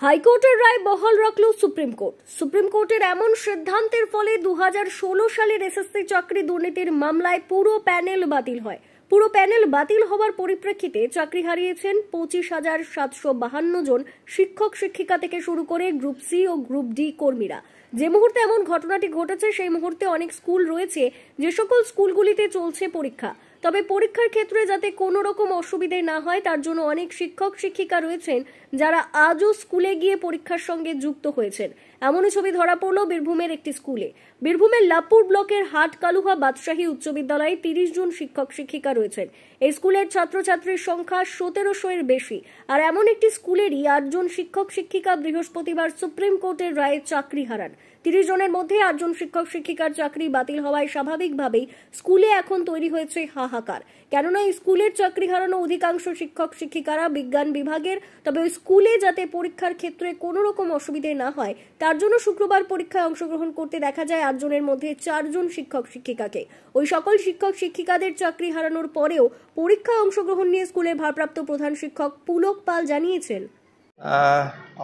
হাইকোর্টের রায় বহাল রাখল সুপ্রিম কোর্ট। সুপ্রিম কোর্টের এমন সিদ্ধান্তের ফলে 2016 সালের এসএসসি চাকরি দুর্নীতির মামলায় পুরো প্যানেল বাতিল হয়। পুরো প্যানেল বাতিল হওয়ার পরিপ্রেক্ষিতে চাকরি হারিয়েছেন 25,752 জন শিক্ষক শিক্ষিকা থেকে শুরু করে গ্রুপ সি ও গ্রুপ ডি কর্মীরা। যে মুহূর্তে এমন ঘটনাটি ঘটেছে সেই মুহূর্তে অনেক স্কুল রয়েছে যে সকল স্কুলগুলিতে চলছে পরীক্ষা। তবে পরীক্ষার ক্ষেত্রে যাতে কোনো রকম অসুবিধে না হয় তার জন্য অনেক শিক্ষক শিক্ষিকা রয়েছেন যারা আজও স্কুলে গিয়ে পরীক্ষার সঙ্গে যুক্ত হয়েছেন। এমনই ছবি ধরা পড়ল বীরভূমের একটি স্কুলে। বীরভূমের লাভপুর ব্লকের হাটকালুহা বাদশাহী উচ্চ বিদ্যালয়ে 30 জন শিক্ষক শিক্ষিকা রয়েছেন। এই স্কুলের ছাত্রছাত্রীর সংখ্যা 1700 এর বেশি। আর এমন একটি স্কুলেরই 8 জন শিক্ষক শিক্ষিকা বৃহস্পতিবার সুপ্রিম কোর্টের রায়ে চাকরি হারান। 30 জনের মধ্যে 8 জন শিক্ষক শিক্ষিকার চাকরি বাতিল হওয়ায় স্বাভাবিকভাবেই স্কুলে এখন তৈরি হয়েছে হাহাকার। কেননা এই স্কুলের চাকরি হারানো অধিকাংশ শিক্ষক শিক্ষিকারা বিজ্ঞান বিভাগের। তবে ওই স্কুলে যাতে পরীক্ষার ক্ষেত্রে কোনো রকম অসুবিধে না হয় তার জন্য শুক্রবার পরীক্ষায় অংশগ্রহণ করতে দেখা যায় 8 জনের মধ্যে 4 জন শিক্ষক শিক্ষিকাকে। ওই সকল শিক্ষক শিক্ষিকাদের চাকরি হারানোর পরেও পরীক্ষায় অংশগ্রহণ নিয়ে স্কুলের ভারপ্রাপ্ত প্রধান শিক্ষক পুলক পাল জানিয়েছেন,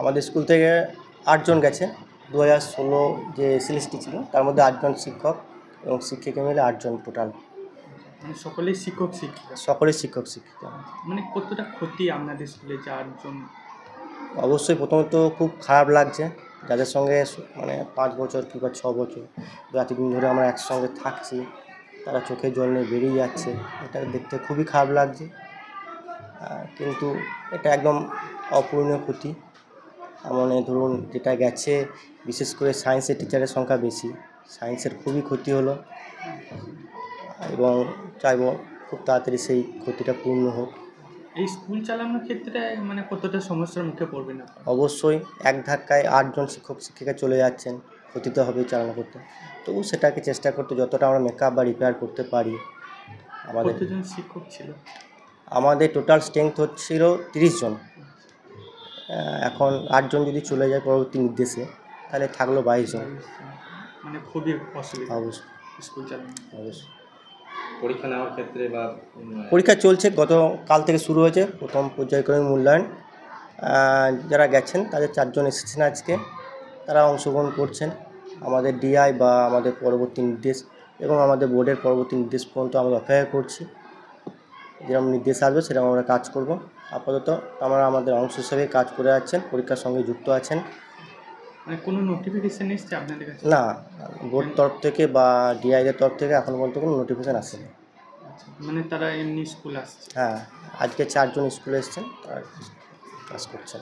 আমাদের স্কুল থেকে 8 জন গেছে। 2016 যে সিলেস্টি ছিল তার মধ্যে 8 জন শিক্ষক এবং শিক্ষিকা মিলে 8 জন টোটাল। মানে সকলেই শিক্ষক শিক্ষিকা? সকলেই শিক্ষক শিক্ষিকা। মানে কতটা ক্ষতি আপনাদের স্কুলে যে 8 জন? অবশ্যই প্রথমত খুব খারাপ লাগছে, যাদের সঙ্গে মানে 5 বছর কিংবা 6 বছর এতদিন ধরে আমরা একসঙ্গে থাকছি, তারা চোখে জল নিয়ে বেরিয়ে যাচ্ছে, এটা দেখতে খুবই খারাপ লাগছে। কিন্তু এটা একদম অপূরণীয় ক্ষতি। মানে ধরুন যেটা গেছে, বিশেষ করে সায়েন্সের টিচারের সংখ্যা বেশি, সায়েন্সের খুবই ক্ষতি হলো এবং চাইব খুব তাড়াতাড়ি সেই ক্ষতিটা পূর্ণ হোক। এই স্কুল চালানোর ক্ষেত্রে মানে কতটা সমস্যার মুখে পড়বেন না? অবশ্যই এক ধাক্কায় 8 জন শিক্ষক শিক্ষিকা চলে যাচ্ছেন, ক্ষতি তো হবেই চালনা করতে। তবু সেটাকে চেষ্টা করতে যতটা আমরা মেকআপ বা রিপেয়ার করতে পারি। আমাদের কতজন শিক্ষক ছিল? আমাদের টোটাল স্ট্রেংথ হচ্ছিল 30 জন। এখন 8 জন যদি চলে যায় পরবর্তী নির্দেশে, তাহলে থাকলো 22 জন। মানে খুবই অসুবিধা অবশ্যই স্কুল চালানো। অবশ্যই পরীক্ষা নেওয়ার ক্ষেত্রে বা পরীক্ষা চলছে, গতকাল থেকে শুরু হয়েছে প্রথম পর্যায়ক্রমিক মূল্যায়ন। যারা গেছেন তাদের 4 জন এসেছেন আজকে, তারা অংশগ্রহণ করছেন। আমাদের ডিআই বা আমাদের পরবর্তী নির্দেশ এবং আমাদের বোর্ডের পরবর্তী নির্দেশ পর্যন্ত আমরা অপেক্ষা করছি। যেরকম নির্দেশ আসবে সেরকম আমরা কাজ করব। আপাতত আমরা আমাদের অংশ হিসেবে কাজ করে যাচ্ছেন, পরীক্ষার সঙ্গে যুক্ত আছেন। মানে কোনো নোটিফিকেশন এসেছে আপনাদের কাছে? না, বোর্ড তরফ থেকে বা ডিআইদের তরফ থেকে এখনও পর্যন্ত কোনো নোটিফিকেশান আসেনি। আচ্ছা, মানে তারা এমনি স্কুল আসছে? হ্যাঁ, আজকে 4 জন স্কুলে এসেছেন, তারা ক্লাস করছেন।